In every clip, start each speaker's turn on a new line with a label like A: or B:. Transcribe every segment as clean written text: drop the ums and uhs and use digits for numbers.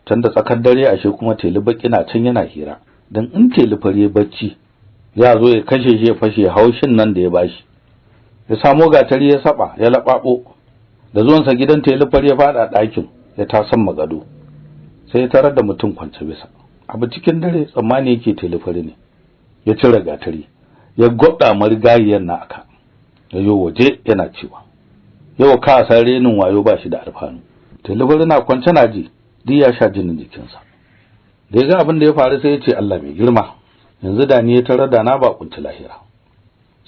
A: can da tsakar dare ashe kuma teli baki na can yana hira dan in teli fare bacci ya zo ya kashe shi ya fashe haushin nan da ya bashi. Ya samo gatari ya saba ya lababo da zuwansa gidan teli fare ya fada ɗakin ya tasan magado sai ya tarar da mutum kwance bisa abu cikin dare tsammani yake teli fare ne. Ya cire gatari ya gwabda marigayiyar na aka yayo waje yana cewa yau ka san renin wayo ba shi da alfanu. Teli fare na kwance na ji duk ya sha jinin jikinsa. Da ya ga abin da ya faru sai ya ce Allah mai girma, yanzu da ni ya tarar da na ba kunci lahira.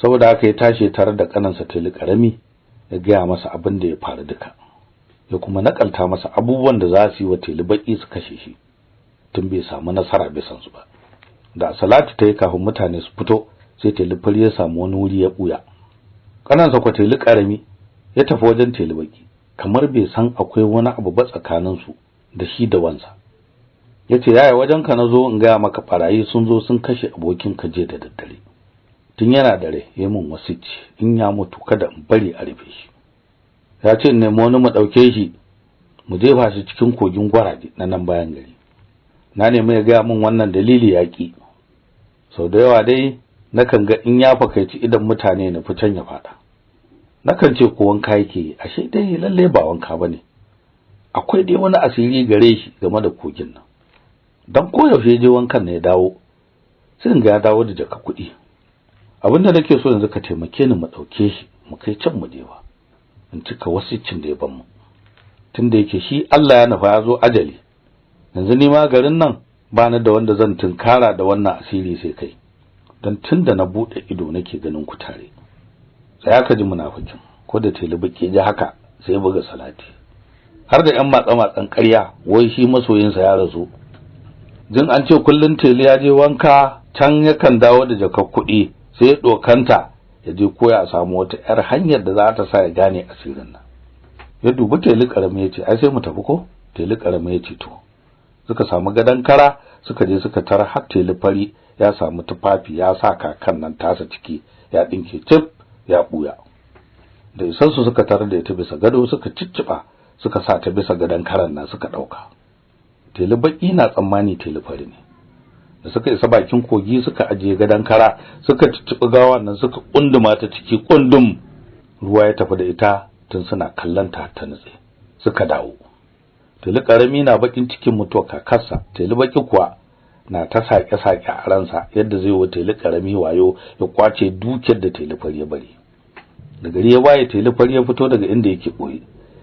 A: Saboda haka ya tashi tarar da kanansa teli karami ya gaya masa abin da ya faru duka. Ya kuma nakalta masa abubuwan da za su yi wa teli baki su kashe shi tun bai samu nasara bisan su ba. Da salatu ta yi kafin mutane su fito sai teli fari ya samu wani wuri ya buya. Kanansa kwa teli karami ya tafi wajen teli baki kamar bai san akwai wani abu ba tsakanin su da shi da wansa. Yace yaya wajen ka nazo in ga maka barayi sun zo sun kashe abokin ka je da daddare. Tun yana dare yayi mun wasici in ya mutu kada in bari a rufe shi. Ya ce ne mu wani mu dauke shi mu jefa shi cikin kogin gwaraje na nan bayan gari. Na nemi ya ga mun wannan dalili yaki. Sau da yawa dai nakan ga in ya fakaici idan mutane na fitan ya fada. Nakan ce ko wanka yake ashe dai lalle ba wanka bane. Akwai dai wani asiri gare shi game da kogin nan. Dan koyaushe je wankan ne ya dawo sai in ga ya dawo da jaka kuɗi. Abinda nake so yanzu ka taimake ni mu dauke shi mu kai can mu jewa in cika wasicin da ya ban mu. Tunda yake shi Allah ya nufa ya zo ajali. Yanzu ni ma garin nan ba ni da wanda zan tunkara da wannan asiri sai kai. Dan tunda na bude ido nake ganin ku tare. Sai aka ji munafikin ko da teli baki ji haka sai ya buga salati. Har da ƴan matsa-matsan ƙarya wai shi masoyinsa ya rasu. Jin an ce kullun teli ya je wanka can yakan dawo da jakar kuɗi sai ya dokanta ya je koya samu wata ƴar hanyar da za ta sa ya gane asirin nan. Ya dubi teli karami ya ce ai sai mu tafi ko? Teli karami ya ce to. Suka samu gadan kara suka je suka tara har teli fari ya samu tufafi ya sa kakan nan tasa ciki ya dinke cip ya buya. Da isansu suka tarar da ita bisa gado suka cicciba suka sa ta bisa gadan karan nan suka dauka. Teli baki na tsammani teli fari ne. Da suka isa bakin kogi suka ajiye gadan kara suka ciccibi gawan nan suka kunduma ta ciki kundum ruwa ya tafi da ita tun suna kallanta ta nutse suka dawo. Teli karami na bakin cikin mutuwa kakarsa teli baki kuwa na ta sake a ransa yadda zai wa teli karami wayo ya kwace dukiyar da teli fari ya bari. Da gari ya waye teli fari ya fito daga inda yake boye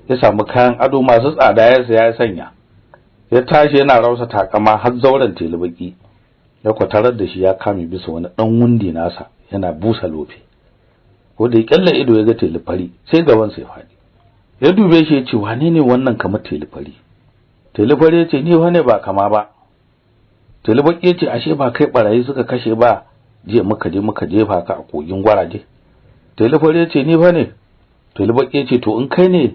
A: ya samu kayan ado masu tsada ya saya ya sanya. Ya tashi yana rausa takama har zauren teli baki. Ya kwatarar da shi ya kame bisa wani dan wundi nasa yana busa lofe. Ko da ya kalla ido ya ga teli fari sai gaban sa ya fadi. Ya dube shi ya ce wane ne wannan kamar teli fari? Teli fari ya ce ni wane ba kama ba. Teli baki ya ce ashe ba kai barayi suka kashe ba je muka jefa ka a kogin gwaraje. Teli fari ya ce ni fa ne. Teli baki ya ce to in kai ne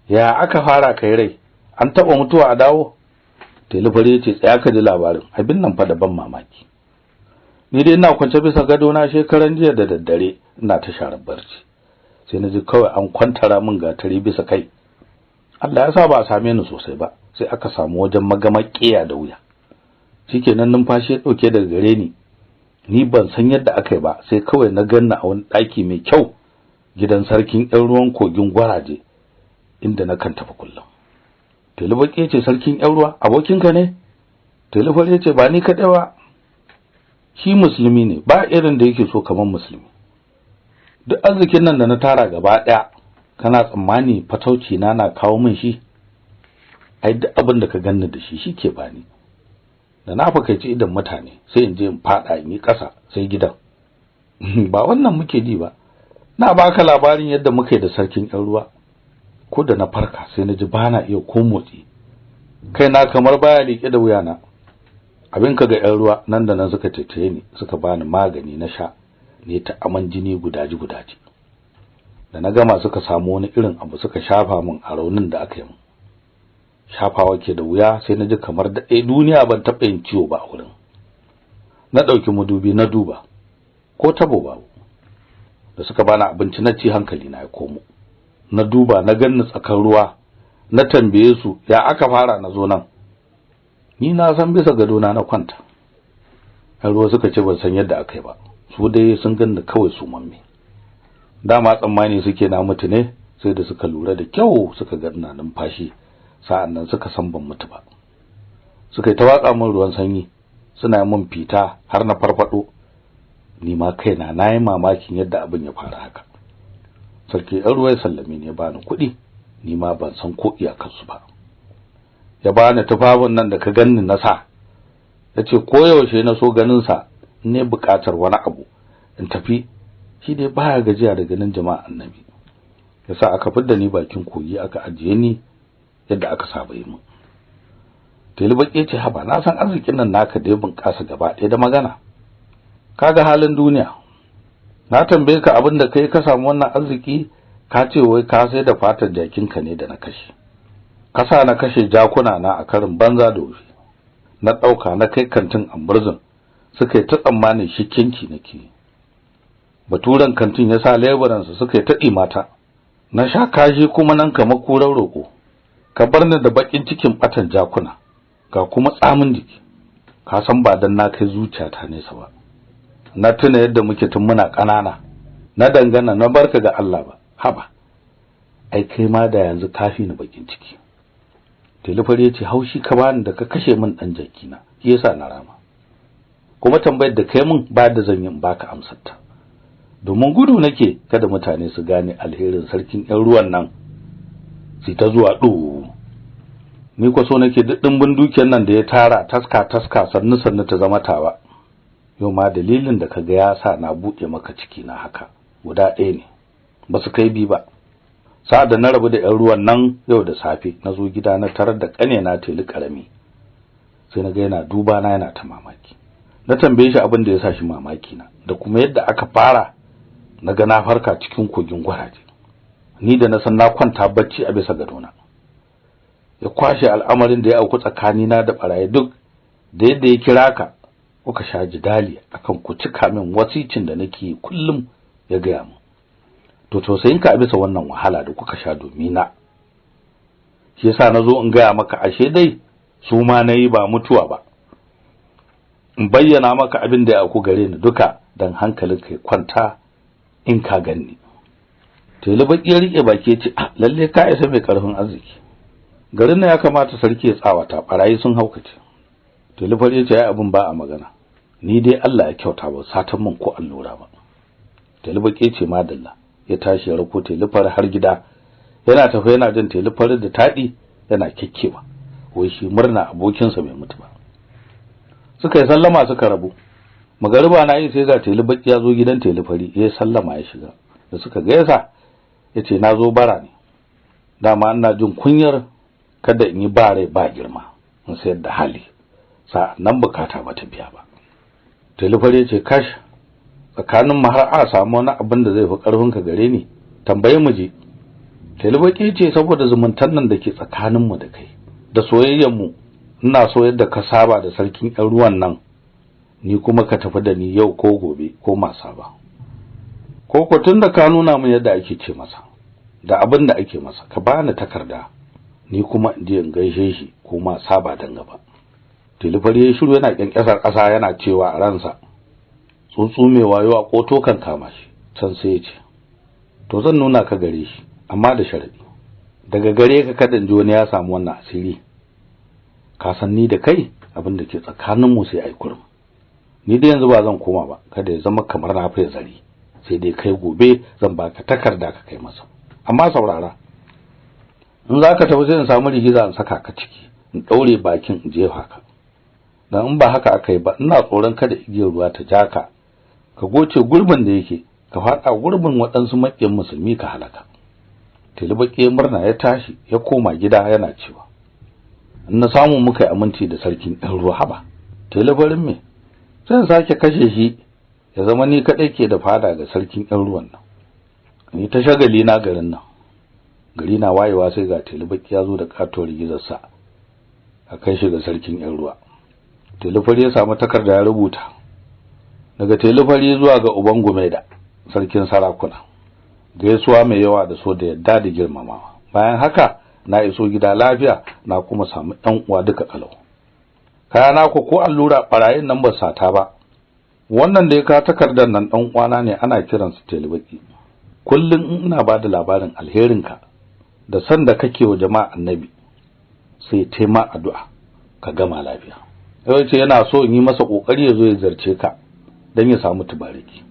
A: ya aka fara kai rai an taba mutuwa a dawo? Teli fari ya ce tsaya ka ji labarin abin nan fa da ban mamaki. Ni dai ina kwance bisa gado na shekaran jiya da daddare ina ta sharar barci. Sai na ji kawai an kwantara min gatari bisa kai. Allah ya sa ba a same ni sosai ba sai aka samu wajen magamakiya da wuya. Shikenan numfashi ya dauke daga gare ni ban san yadda akai ba sai kawai na ganna a wani daki mai kyau gidan sarkin ƴan ruwan kogin gwaraje inda na kan tafi kullum. Teli baki ya ce sarkin ƴan ruwa abokinka ne? Teli fari ya ce ba ni kaɗai ba. Shi musulmi ne ba irin da yake so kamar musulmi. Duk arzikin nan da na tara gaba ɗaya kana tsammani fatauci na kawo min shi? Ai duk abin da ka ganni da shi shike bani. Da na fakaici idan mutane sai in je in fada in yi ƙasa sai gidan. Ba wannan muke ji ba. Na baka labarin yadda muke da sarkin ƴan ruwa. Ko da na farka sai na ji bana iya ko motsi. Kai na kamar baya liƙe da wuyana. Abin ka ga ƴan ruwa nan da nan suka tetaye ni suka bani magani na sha ne ta aman jini gudaji. Da na gama suka samu wani irin abu suka shafa min a raunin da aka yi min. Shafawa ke da wuya sai na ji kamar da duniya ban taɓa yin ciwo ba a wurin. Na ɗauki madubi na duba ko tabo babu. Da suka bani abinci na ci hankali na ya komo. Na duba na ganni tsakan ruwa na tambaye su ya aka fara na zo nan. ni na san bisa gadona na kwanta. Har ruwa suka ce ban san yadda aka yi ba, su dai sun ganni kawai su mamme. Dama tsammani suke na mutu ne, sai da suka lura da kyau suka ga ina numfashi, sa'annan suka san ban mutu ba. Suka yi ta watsa min ruwan sanyi, suna min fita har na farfado. Ni ma kaina nayi mamakin yadda abin ya fara haka. Sarki ɗan ruwa ya sallame ne, bani kuɗi, ni ma ban san ko iyakarsu ba. Ya bani tufafin nan da ka ganni na sa, yace koyaushe na so ganin sa ne buƙatar wani abu in tafi, shi dai baya gajiya da ganin jama'a annabi. Yasa aka fidda ni bakin kogi aka ajiye ni yadda aka saba yi mu. Tilibaki ce haba, na san arzikin nan naka da ya bunƙasa gaba ɗaya da magana. Kaga halin duniya, na tambaye ka abin da kai ka samu wannan arziki, ka ce wai ka sai da fatar jakinka ne da na kashe. Kasa na kashe jakuna na a karin banza da wofi, na ɗauka na kai kantin Amburzin, suka yi ta tsammanin shi kinki nake. Baturan kantin ya sa leburansa suka yi ta ɗimata, na sha kashi kuma nan kamar kurar roƙo. Ka bar ni da bakin cikin batan jakuna, ga kuma tsamin jiki. Ka san ba dan na kai zuciyata nesa ba. Na tuna yadda muke tun muna ƙanana, na dangana na barka ga Allah ba. Haba, ai kai ma da yanzu kafi ni bakin ciki. Tilifari yace haushi ka bani da ka kashe min dan jakina, shi yasa na rama. Kuma tambayar da kai min ba da zan yi in baka amsar ta. Domin gudu nake kada mutane su gane alherin sarkin ƴan ruwan nan, sai ta zuwa do. Ni ko so nake dimbin dukiyar nan da ya tara taska sannu ta zama tawa. Yau ma dalilin da kaga ya sa na buɗe maka ciki na haka guda ɗaya ne, ba su kai bi ba. Sa'ad da na rabu da ƴan ruwan nan yau da safe, na zo gida na tarar da ƙane na Teli karami. Sai na ga yana duba na yana ta mamaki. Na tambaye shi abin da ya sa shi mamaki na, da kuma yadda aka fara na ga na farka cikin kogin gwaraje. Ni da na san na kwanta bacci a bisa gadona. Ya kwashe al'amarin da ya auku tsakanina da barayi duk, da yadda ya kira ka kuka sha jidali akan ku cika min wasicin da nake kullum, ya gaya mu. To tausayin ka a bisa wannan wahala da kuka sha domin na, shi yasa nazo in gaya maka ashe dai su ma nayi ba mutuwa ba. In bayyana maka abin da ya auku gare ni duka dan hankalinka ya kwanta in ka ganni. Tilibaki ya rike baki ya ce lalle ka isa mai karfin arziki. Garin nan ya kamata sarki ya tsawata, barayi sun haukace. Tilifari ya ce ai abin ba a magana, ni dai Allah ya kyauta ba satan min ko allura ba. Tilibaki ya ce madalla, ya tashi ya rako Tilifari har gida. Yana tafi yana jin Tilifari da tadi yana kekkewa, wai shi murna abokinsa bai mutu ba. Suka yi sallama suka rabu. Magariba na yi sai ga Tilibaki ya zo gidan Tilifari, ya sallama ya shiga. Da suka gaisa yace na zo bara ne, dama ina jin kunyar kada in yi bare ba girma in sayar da hali, nan bukata ba ta biya ba. Tilifari yace kash, tsakanin mu har a samu wani abin da zai fi karfin ka gare ni, tambaye mu je. Tilibaki yace saboda zumuntan nan dake tsakanin mu da kai da soyayyar mu, ina so yadda ka saba da sarkin ƴan ruwan nan, ni kuma ka tafi da ni yau ko gobe ko masa ba. Ko tunda ka nuna min yadda ake ce masa da abin da ake masa, ka bani takarda ni kuma in je in gaishe shi ko ma saba dan gaba. Tilifari ya shiru yana kyankyasar ƙasa yana cewa a ransa, tsuntsu mai wayo a koto kan kama shi. Can sai ya ce, to zan nuna ka gare shi, amma da sharadi, daga gare ka kada in ji wani ya samu wannan asiri. Ka san ni da kai abin da ke tsakanin mu sai ai kurum. Ni da yanzu ba zan koma ba, kada ya zama kamar na fa zari, sai dai kai gobe zan baka takarda ka kai masa. Amma saurara, in zaka tafi sai in samu rigiza in saka ka ciki, in daure bakin in jefa ka. Dan in ba haka akai ba, ina tsoron kada igiyar ruwa ta jaka ka goce gurbin da yake, ka fada gurbin waɗansu makiyan musulmi ka halaka. Tilibaki murna ya tashi ya koma gida yana cewa, in na samu muka yi aminci da sarkin ɗan ruwa haba. Tilifarin me? Sai sake kashe shi ya zama ni kadai ke da fada ga sarkin ƴan ruwan nan. Ni ta shagali na garin nan. Gari na wayewa sai ga Tilibaki ya zo da katuwar gizarsa a kai shi ga sarkin ƴan ruwa. Tilifari ya samu takarda ya rubuta, daga Tilifari zuwa ga uban Gumeda, sarkin sarakuna, gaisuwa mai yawa da so da yadda da girmamawa. Bayan haka na iso gida lafiya, na kuma samu ɗan uwa duka kalau. kayana ko allura barayin nan ba sata ba. Wannan da ya ka takardar nan dan uwana ne, ana kiransa Telebaki. Kullun ina bada labarin alherinka da san da kake wa jama'a annabi, sai taima addu'a ka gama lafiya. Yace yana so in yi masa kokari yazo ya zarce ka dan ya samu tubariki.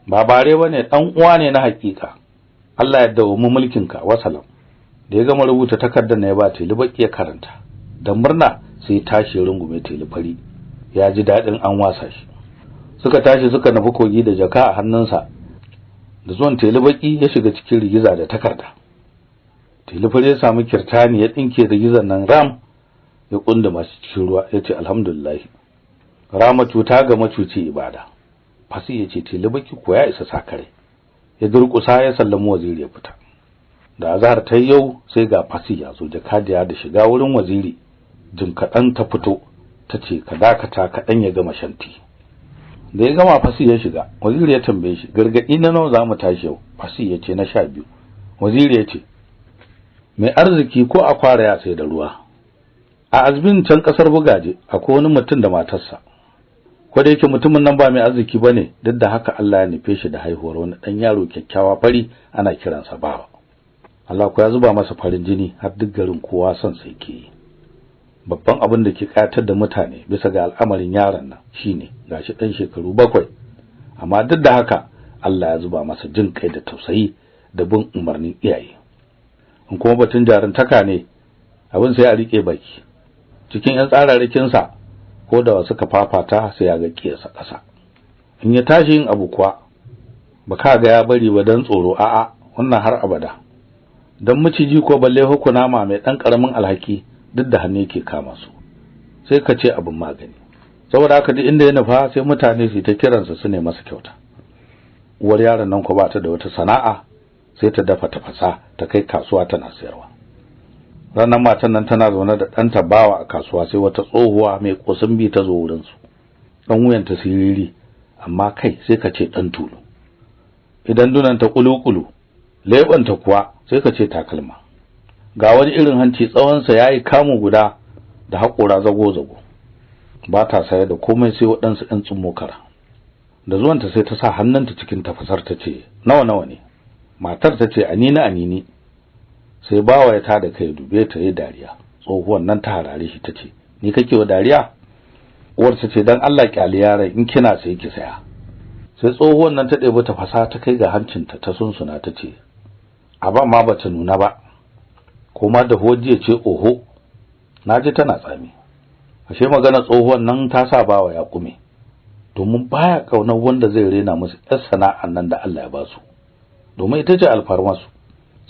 A: Ba bare bane, dan uwa ne na hakika. Allah ya dawo mu mulkinka, wasalam. Da ya gama rubuta takardar na ya ba Telebaki ya karanta. Da murna sai tashi rungume Telefari, ya ji dadin an wasa shi. Suka tashi suka nufi kogi da jaka a hannunsa. Da zuwan Telebaki ya shiga cikin rigiza da takarda. Telefari ya samu kirtani ya dinke rigizan nan ram, ya kunduma shi cikin ruwa, yace alhamdulillah. Ramatu ta ga macuci ibada. Fasi yace Telebaki ko ya isa sakare. Ya durkusa ya sallama waziri ya fita. Da azhar ta yau sai ga Fasi ya zo jakadiya da shiga wurin waziri. Jin kadan ta fito tace ka dakata kadan ya gama shanti. Da ya gama Fasi ya shiga, waziri ya tambaye shi gargadi na nawa zamu tashi yau. Fasi yace na 12. Waziri yace mai arziki ko akwara ya sai da ruwa. A azbin can kasar Bugaje akwai wani mutum da matarsa. Ko da yake mutumin nan ba mai arziki bane, duk da haka Allah ya nufe shi da haihuwar wani dan yaro kyakkyawa fari, ana kiransa Bawa. Allah ko ya zuba masa farin jini har duk garin kowa son sai ke. Babban abin da ke kayatar da mutane bisa ga al'amarin yaron nan shine gashi dan shekaru 7, amma duk da haka Allah ya zuba masa jin kai da tausayi da bin umarnin iyaye. In kuma batun jarintaka ne, abin sai a rike baki. Cikin yan tsararrakin sa ko da suka fafata sai ya ga kiyasa kasa. In ya tashi yin abu kuwa baka ga ya bari ba dan tsoro, a'a, wannan har abada. Dan miciji ko balle hukunama mai dan karamin alhaki duk da hannu yake kama su, sai ka ce abin magani. Saboda haka duk inda ya nufa sai mutane su ta kiransa su ne masa kyauta. Uwar yaron nan ko ba ta da wata sana'a sai ta dafa tafasa ta kai kasuwa tana sayarwa. Ranar matan nan tana zaune da ɗanta Bawa a kasuwa sai wata tsohuwa mai kosin bi ta zo wurin su. Dan wuyanta siriri amma kai sai ka ce dan tulu. Idan dunanta kulukulu, lebanta kuwa sai ka ce takalma. Ga wani irin hanci tsawon sa yayi kamu guda da hakora zago-zago. Ba ta sayar da komai sai waɗansu ɗan tsummokara. Da zuwanta sai ta sa hannunta cikin tafasar ta ce, nawa ne? Matar ta ce anini. Sai Bawa ya tada kai dube ta yi dariya. Tsohuwan nan ta harare shi tace, ni kake wa dariya? Uwar ta ce dan Allah kyale yaran, in kina sai ki saya. Sai tsohuwan nan ta ɗebi tafasa ta kai ga hancinta ta sunsuna tace, aba ma bata nuna ba. Kuma da hojiya ce oho. Naji tana tsami. Ashe magana tsohuwan nan ta sa Bawa ya kume. Domin baya kaunar wanda zai rena musu ƴar sana'an nan da Allah ya ba su. Domin ita ce alfarmasu.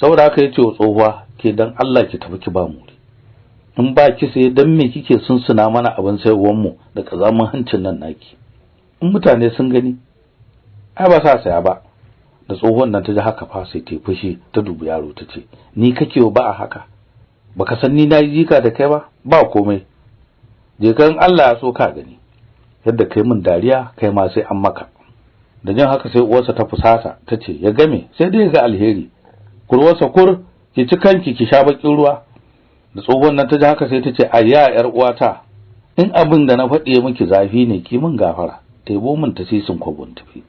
A: Saboda haka yace wa tsohuwa, ke dan Allah ki tafi ki ba mu. In ba ki sai dan me kike sunsuna mana abin sayuwan mu da kazamin hancin nan naki? In mutane sun gani ai ba sa saya ba. Da tsohuwan nan ta ji haka fa sai ta fushi ta dubi yaro ta ce, ni kake ba a haka? Baka san ni nayi jika da kai ba komai. Je kan Allah ya so ka gani. Yadda kai min dariya kai ma sai an maka. Da jin haka sai uwarsa ta fusata tace ya game sai dai ga alheri. Kurwarsa ki ci kanki ki sha bakin ruwa. Da tsohuwan nan ta ji haka sai tace ayya yar uwata, in abin da na faɗi miki zafi ne ki min gafara. Taibo min tasisin kwabun tafi.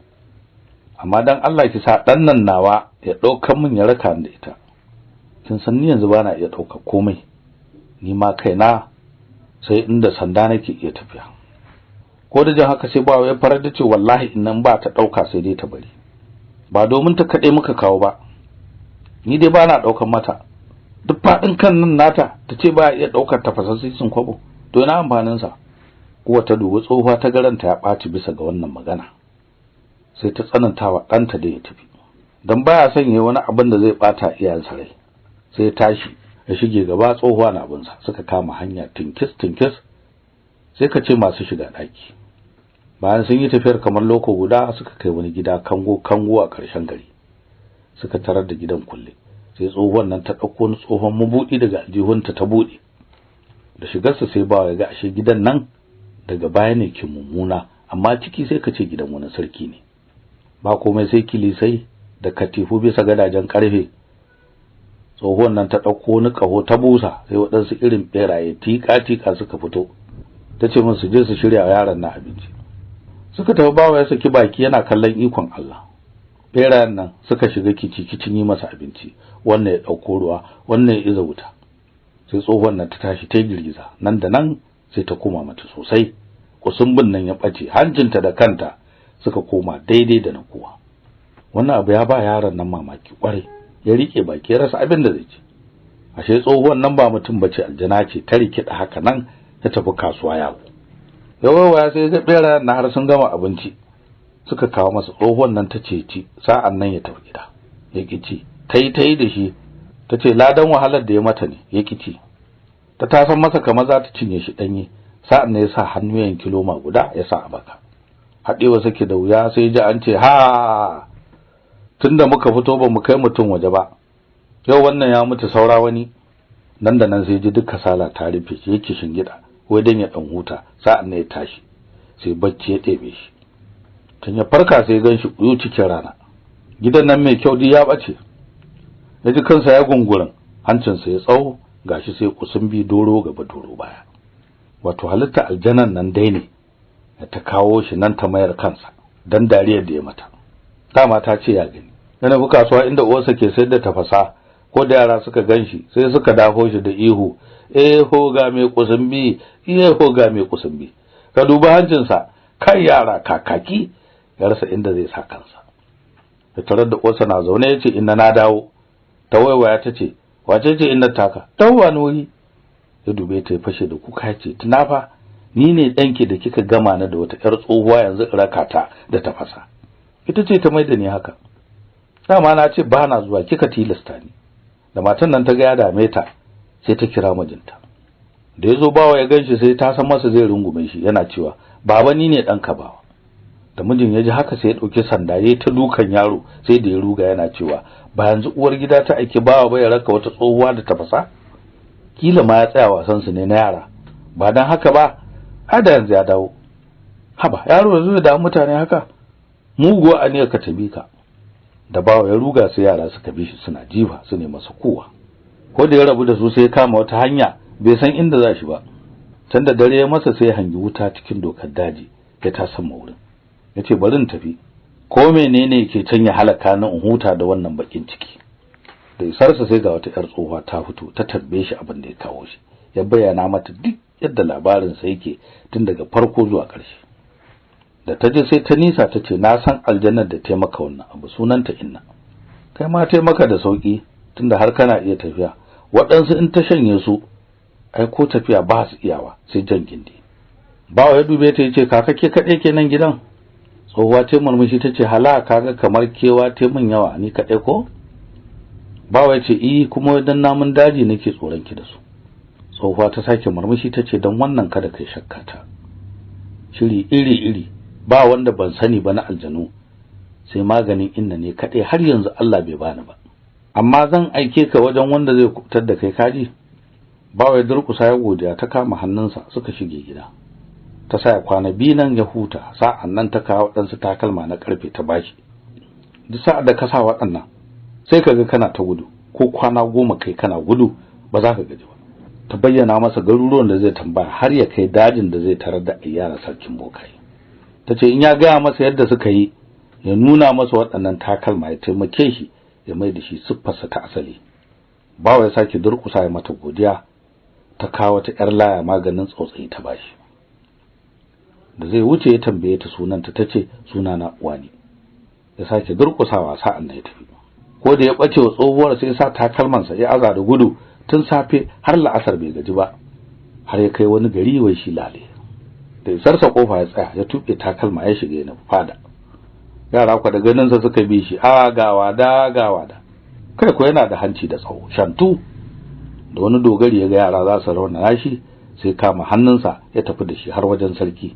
A: Amma dan Allah ki sa dan nan nawa ya dauka min ya raka da ita. Kin san ni yanzu bana iya dauka komai. Ni ma kaina sai inda sanda nake iya tafiya. Ko da jin haka sai Bawa ya farar da ce wallahi innan ba ta dauka sai dai ta bari. Ba domin ta kade muka kawo ba. Ni dai bana daukan mata. Duk fadin kan nan nata tace ba iya daukar tafasassin kwabo. To ina amfanin sa? Uwa ta dubi tsohuwa ta garanta ya baci bisa ga wannan magana. Sai ta tsanantawa ɗanta da ya tafi. Dan baya son yayi wani abin da zai bata iyayensa rai. Sai tashi ya shige gaba, tsohuwa na abinsa suka kama hanya tinkis sai ka ce masu shiga daki. Bayan sun yi tafiyar kamar loko guda suka kai wani gida kango a ƙarshen gari. Suka tarar da gidan kulle. Sai tsohuwan nan ta dauko wani tsohon mabudi daga aljihunta ta bude. Da shigarsa sai Bawa ya ga ashe gidan nan daga baya ne ke mummuna, amma ciki sai ka ce gidan wani sarki ne. Ba komai sai kilisai da katifu bisa gadajen karfe. Tsohuwan nan ta dauko wani kaho ta busa sai wadansu irin beraye tika suka fito. tace min su je su shirya yaron na abinci. Suka tafi bawa ya saki baki yana kallon ikon Allah. Berayen nan suka shiga kicin yi masa abinci, wannan ya dauko ruwa, wannan ya iza wuta. Sai tsohon nan ta tashi ta girgiza, nan da nan sai ta koma mata sosai. Kusumbin nan ya bace, hancinta da kanta suka koma daidai da na kowa. Wannan abu ya ba yaron nan mamaki kwarai, ya rike baki ya rasa abin da zai ci. Ashe tsohon nan ba mutum bace, aljana ce ta rike da haka nan ta tafi kasuwa yawo. Yawa sai ga berayen na har sun gama abinci. Suka kawo masa tsohon nan ta ce ci, sa'an nan ya tafi gida. Ya kici, tai da shi, tace ladan wahalar da ya mata ne, ya kici. Ta tasan masa kamar za ta cinye shi danye, sa'an nan ya sa hannu yanki loma guda ya sa a baka. Hadewa sake da wuya sai ji an ce ha, tunda muka fito ba mu kai mutum waje ba. Yau wannan ya mutu saura wani. Nan da nan sai ji duka sala ta rufe shi, yake shingida wai dan ya dan huta, sa'an nan ya tashi. Sai bacci ya ɗebe shi. Tun ya farka sai gan shi kuyu cikin rana. Gidan nan mai kyau duk ya bace. Ya ji kansa ya gungurin, hancinsa ya tsawo, gashi sai kusumbi doro gaba doro baya. Wato halitta aljanan nan dai ne ta kawo shi nan ta mayar kansa dan dariyar da ya mata. Dama ta ce ya gani. Yana bu kasuwa inda uwarsa ke sayar da tafasa, ko da yara suka ganshi sai suka dafo shi da ihu, ho ga mai kusumbi, ho ga mai kusumbi. Ka duba hancinsa, kai yara kakaki, ya rasa inda zai sa kansa. Da tarar da uwarsa na zaune yace inna na dawo. Ta waiwaya tace wace ce inna taka? Tawwa wuri. Ya dube ta fashe da kuka yace tuna fa ni ne danki da kika gama na da wata yar tsohuwa yanzu rakata da tafasa. Ita ce ta maida ni haka. Dama na ce ba na zuwa, kika tilasta ni. Da matan nan ta ga ya dame ta sai ta kira mijinta. Da yazo bawa ya ganshi sai ta san masa zai rungume shi, yana cewa baba ni ne danka bawa. Da mijin ya ji haka sai ya dauki sanda yayin ta dukan yaro, sai da ya ruga yana cewa ba yanzu uwar gida ta aiki bawa ba ya raka wata tsohuwa da tafasa. Kila ma ya tsaya wasan su ne na yara, ba dan haka ba ada yanzu ya dawo. Haba yaro yanzu da mutane haka, muguwa aniyar ka tabi ka. Da bawa ya ruga sai yara suka bi shi suna jifa su ne masa kowa. Ko da ya rabu da su sai ya kama wata hanya, bai san inda za shi ba. Can da dare ya masa sai hangi wuta cikin dokar daji, ya ta san wurin. Yace bari in tafi, ko menene yake can ya halaka ni in huta da wannan bakin ciki. Da isarsa sai ga wata yar tsohuwa ta fito ta tarbe shi abin da ya kawo shi, ya bayyana mata duk yadda labarin sa yake tun daga farko zuwa ƙarshe. Da ta je sai ta nisa ta ce na san aljannar da ta maka wannan abu, sunanta Inna. Kai ma ta maka da sauki tunda har kana iya tafiya. Waɗansu in ta shanye su ai ko tafiya ba su iyawa sai jan gindi. Bawa ya dube ta yace kaka ke kade kenan gidan. Tsohuwa ce murmushi tace hala kaga kamar kewa te mun yawa ni kade ko? Bawa yace kuma dan namun daji nake tsoron ki da su. Tsohuwa ta sake murmushi tace dan wannan kada kai shakka ta. Shiri iri ba wanda ban sani ba na aljanu, sai maganin Inna ne kadai har yanzu Allah bai bani ba. Amma zan aike ka wajen wanda zai kubutar da kai kaji. Bawa ya durkusa ya godiya, ta kama hannunsa suka shige gida. Ta saya kwana biyu nan ya huta, sa'an nan ta kawo waɗansu takalma na karfe ta bashi. Duk sa'ad da ka sa waɗannan sai kaga kana ta gudu, ko kwana 10 kai kana gudu ba za ka gaji ba. Ta bayyana masa garuruwan da zai tambaya har ya kai dajin da zai tarar da ayyana sarkin bokai. Tace in ya ga masa yadda suka yi, ya nuna masa waɗannan takalma ya taimake shi ya mai da shi siffarsa ta asali. Bawa ya sake durkusa ya mata godiya, ta kawo ta yar laya maganin tsautsayi ta bashi. Da zai wuce ya tambaye ta sunanta, tace sunana Uwani. Ya sake durkusawa sa'an nan ya tafi. Ko da ya bace wa tsohuwar sai sa takalmansa ya aza da gudu tun safe har la'asar bai gaji ba, har ya kai wani gari wai shi Lale. Da isarsa kofa ya tsaya ya tuɓe takalma ya shiga yana fada. Yara kwa da ganin sa suka bi shi, gawa da. Kai ko yana da hanci da tsawo, shantu. Da wani dogari ya ga yara za su rauna shi, sai kama hannunsa ya tafi da shi har wajen sarki.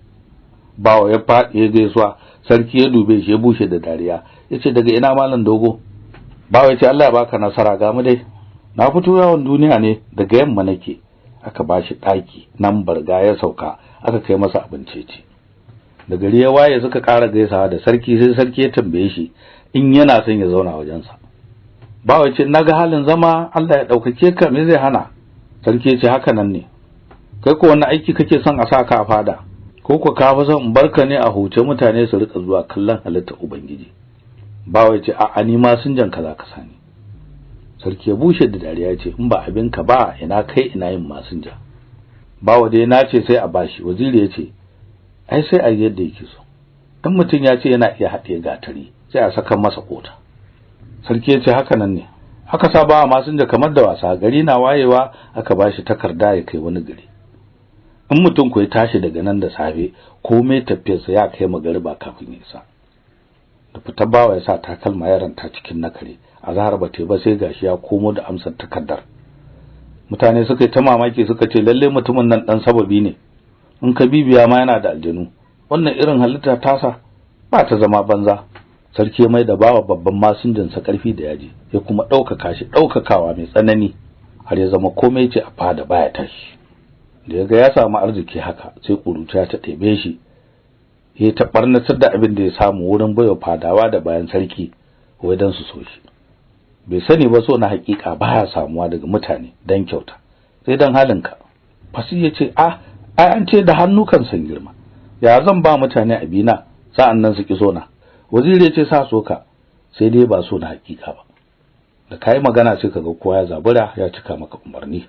A: Bawa ya faɗi ya gaisuwa, sarki ya dube shi ya bushe da dariya, yace daga ina malam dogo? Bawa yace Allah ya baka nasara, ga mu dai. Na fito yawon duniya ne, daga yamma nake. Aka bashi daki nan barga ya sauka, aka kai masa abinci ce. Da gari ya waye suka ƙara gaisawa da sarki, sai sarki ya tambaye shi in yana son ya zauna wajensa. Bawa yace naga halin zama, Allah ya daukake ka, me zai hana? Sarki yace haka nan ne. kai ko wani aiki kake son a saka a fada, ko ko ka fa son barka ne a huce mutane su rika zuwa kallon halitta ubangiji? Bawa ya ce a ni ma sun jan kaza ka sani. Sarki ya bushe da dariya ce in ba abinka ba ina kai ina yin masinja. Bawa dai na ce sai a bashi. Waziri ya ce ai sai a yadda yake so, dan mutum ya ce yana iya haɗe gatari sai a saka masa kota. Sarki ya ce haka nan ne. Aka sa bawa masinja kamar da wasa, gari na wayewa aka bashi takarda ya kai wani gari. In mutum ko ya tashi daga nan da safe komai tafiyarsa ya kai magariba kafin ya isa. Da fitar bawa ya sa takalma ya ranta cikin nakare, azhar ba ta ba sai gashi ya komo da amsar takardar. Mutane suka yi ta mamaki suka ce lalle mutumin nan dan sababi ne, in ka bibiya ma yana da aljanu, wannan irin halitta tasa ba ta zama banza. Sarki mai da bawa babban masinjin sa karfi da yaji, ya kuma ɗaukaka shi ɗaukakawa mai tsanani har ya zama komai ce a fada baya tashi. Da yaga ya samu arziki haka sai kuruta ta ɗebe shi, ya ta barnatar da abin da ya samu wurin baiwa fadawa da bayan sarki wai dan su so shi. Bai sani ba so na hakika baya samuwa daga mutane dan kyauta sai dan halinka. Fasi ya ce ai an ce da hannu kan san girma, ya zan ba mutane abina sa'annan su ki so na? Waziri ya ce sa soka sai dai ba so na hakika ba, da kai magana sai kaga kowa ya zabura ya cika maka umarni.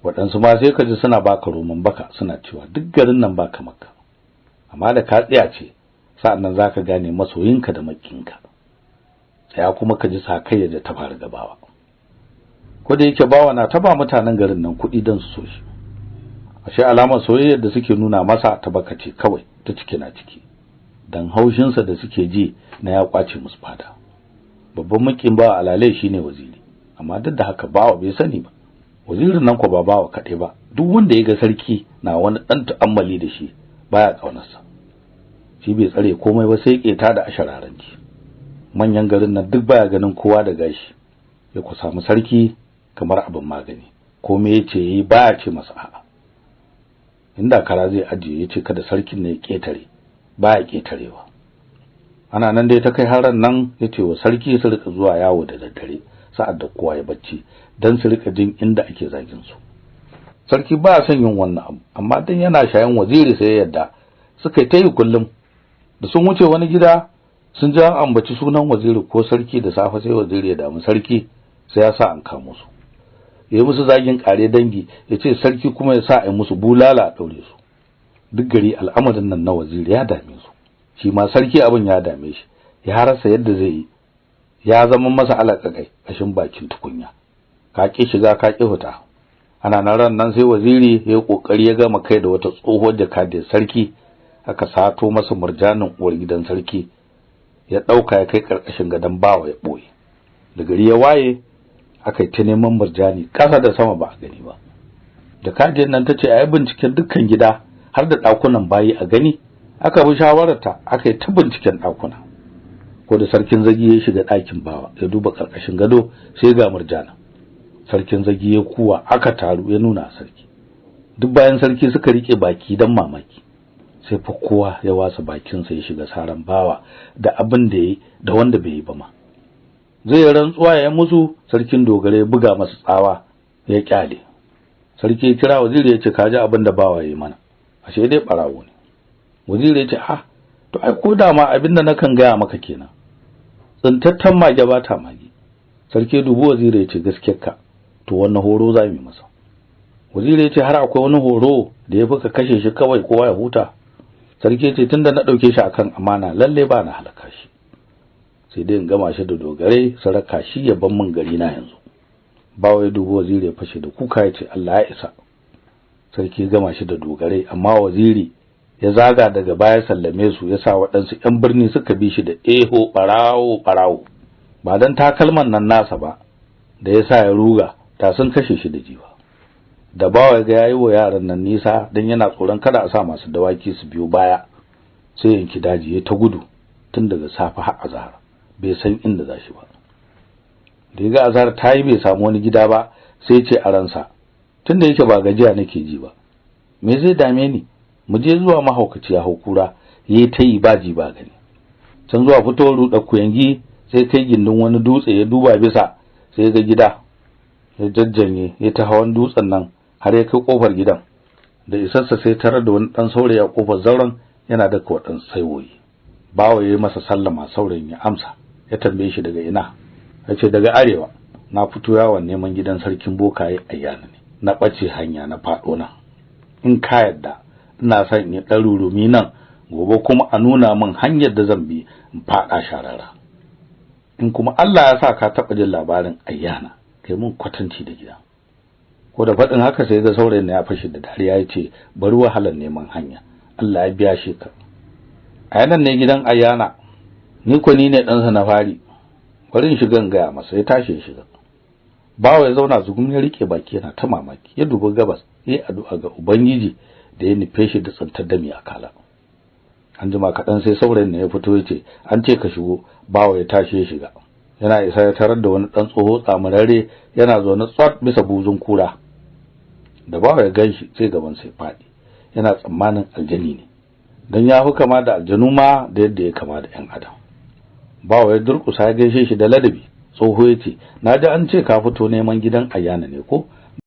A: Waɗansu ma sai kaji suna baka roman baka suna cewa duk garin nan baka maka, amma da ka tsaya ce sa'annan zaka gane masoyinka da makinka. Sai kuma kaji sakai da ta fara gabawa. Ko da yake bawa na taba mutanen garin nan kuɗi dan su so shi, ashe alamar soyayyar da suke nuna masa ta baka ce kawai ta ciki na ciki, dan haushin sa da suke ji na ya kwace musu fada. Babban makin bawa alalai shine waziri, amma duk da haka bawa bai sani ba. Wazirin nan ko ba bawa kaɗai ba, duk wanda ya ga sarki na wani ɗan ta'ammali da shi baya ƙaunarsa. Shi bai tsare komai ba sai ƙeta da ashararanci. Manyan garin nan duk baya ganin kowa da gashi, ya ku samu sarki kamar abin magani, komai yace yayi baya ce masa a'a. Inda kara zai ajiye yace kada sarkin ne ya ƙetare, baya ƙetarewa. Ana nan dai ta kai haran nan yace wa sarki su rika zuwa yawo da daddare sa'ad da kowa ya bacci dan su rika jin inda ake zagin su. Sarki ba son yin wannan abu, amma dan yana shayan waziri sai yadda suka yi tayi kullum. Da sun wuce wani gida sun ji an ambaci sunan waziri ko sarki da safe sai waziri ya damu sarki sai ya sa an kamo su. Yayi musu zagin kare dangi, yace sarki kuma ya sa ai musu bulala a daure su. Duk gari al'amarin nan na waziri ya dame su. Shi ma sarki abin ya dame shi, ya rasa yadda zai yi. Ya zama masa alaƙaƙai kashin bakin tukunya. Ka ki shiga ka ki fita. Ana nan ran nan sai waziri ya kokari ya gama kai da wata tsohuwar jakadiyar sarki, aka sato masa murjanin uwar gidan sarki, ya dauka ya kai karkashin gadan bawa ya boye. Da gari ya waye aka yi ta neman murjani kasa da sama ba a gani ba. Jakadiyar nan tace ayi binciken dukkan gida har da dakunan bayi a gani. Aka bi shawararta aka yi ta binciken dakuna. Ko da sarkin zagi ya shiga ɗakin bawa ya duba karkashin gado sai ga murjana. Sarkin zagi ya kuwa aka taru ya nuna sarki. Duk bayan sarki suka rike baki dan mamaki. Sai fa kowa ya wasa bakin sa ya shiga saran bawa da abin da yayi da wanda bai yi ba ma. Zai rantsuwa ya musu, sarkin dogare ya buga masa tsawa ya kyale. Sarki ya kira waziri ya ce kaji abin da bawa yayi mana. Ashe dai barawo ne. Waziri ya ce to ai ko da ma abin da nakan gaya maka kenan. Tsintattan mage ba ta mage. Sarki dubu waziri ya ce gaskiyarka, to wannan horo za mu masa. Waziri ya ce har akwai wani horo da yafi ka kashe shi kawai kowa ya huta. Sarki ya ce tunda na dauke shi akan amana lalle ba na halaka shi, sai dai in gama shi da dogare saraka shi ya ban min gari na yanzu. Bawo ya dubu waziri ya fashe da kuka ya ce Allah ya isa. Sarki ya gama shi da dogare, amma waziri ya zaga daga baya sallame su, ya sa waɗansu ƴan birni suka bi shi da eho barawo ba dan takalman nan nasa ba da ya sa ya ruga ta sun kashe shi da jiwa. Da bawa ga yayi wa yaran nan nisa dan yana tsoron kada a sa masu dawaki su biyo baya, sai yanki daji ya ta gudu tun daga safa har azhar, bai san inda zashi ba. Da yaga azhar tayi bai samu wani gida ba sai ce a ransa tunda yake ba gajiya nake ji ba, me zai dame ni, mu je zuwa mahaukaci ya haukura yayi tayi baji ba gani. Can zuwa fitowar ruɗa kuyangi sai kai gindin wani dutse ya duba bisa sai ga gida, ya jajjanye ya ta hawan dutsen nan har ya kai kofar gidan. da isarsa sai tarar da wani dan saurayi a kofar zauren yana da wadan saiwoyi. Bawa yayi masa sallama, saurayin ya amsa, ya tambaye shi daga ina. Yace daga arewa, na fito yawon neman gidan sarkin bokaye Ayyana ne, na bace hanya na fado nan. In ka yadda ina son in ɗarurumi nan, gobe kuma a nuna min hanyar da zan bi in fada sharara. In kuma Allah ya sa ka taɓa jin labarin Ayyana, kai mun kwatanci da gida. Ko da faɗin haka sai ga saurayin ya fashi da dariya yace bari wahalar neman hanya, Allah ya biya shi ka. Ayyanan ne gidan Ayyana, ni ko ni ne ɗansa na fari. Bari in shiga gaya masa. Ya tashi shiga. Bawa ya zauna zugum ya rike baki yana ta mamaki, ya dubi gabas, yayi addu'a ga Ubangiji da ya nufe shi da tsantar dami a kala. An jima kaɗan sai saurayin ne ya fito yace an ce ka shigo. Bawa ya tashi ya shiga. Yana isa ya tarar da wani ɗan tsoho tsamurare yana zaune tsat bisa buzun kura. Da Bawa ya ganshi sai gaban sai faɗi, yana tsammanin aljani ne, dan ya fi kama da aljanu ma da yadda ya kama da ƴan adam. Bawa ya durƙusa ya gaishe shi da ladabi. Tsoho yace naji an ce ka fito neman gidan Ayyana ne ko?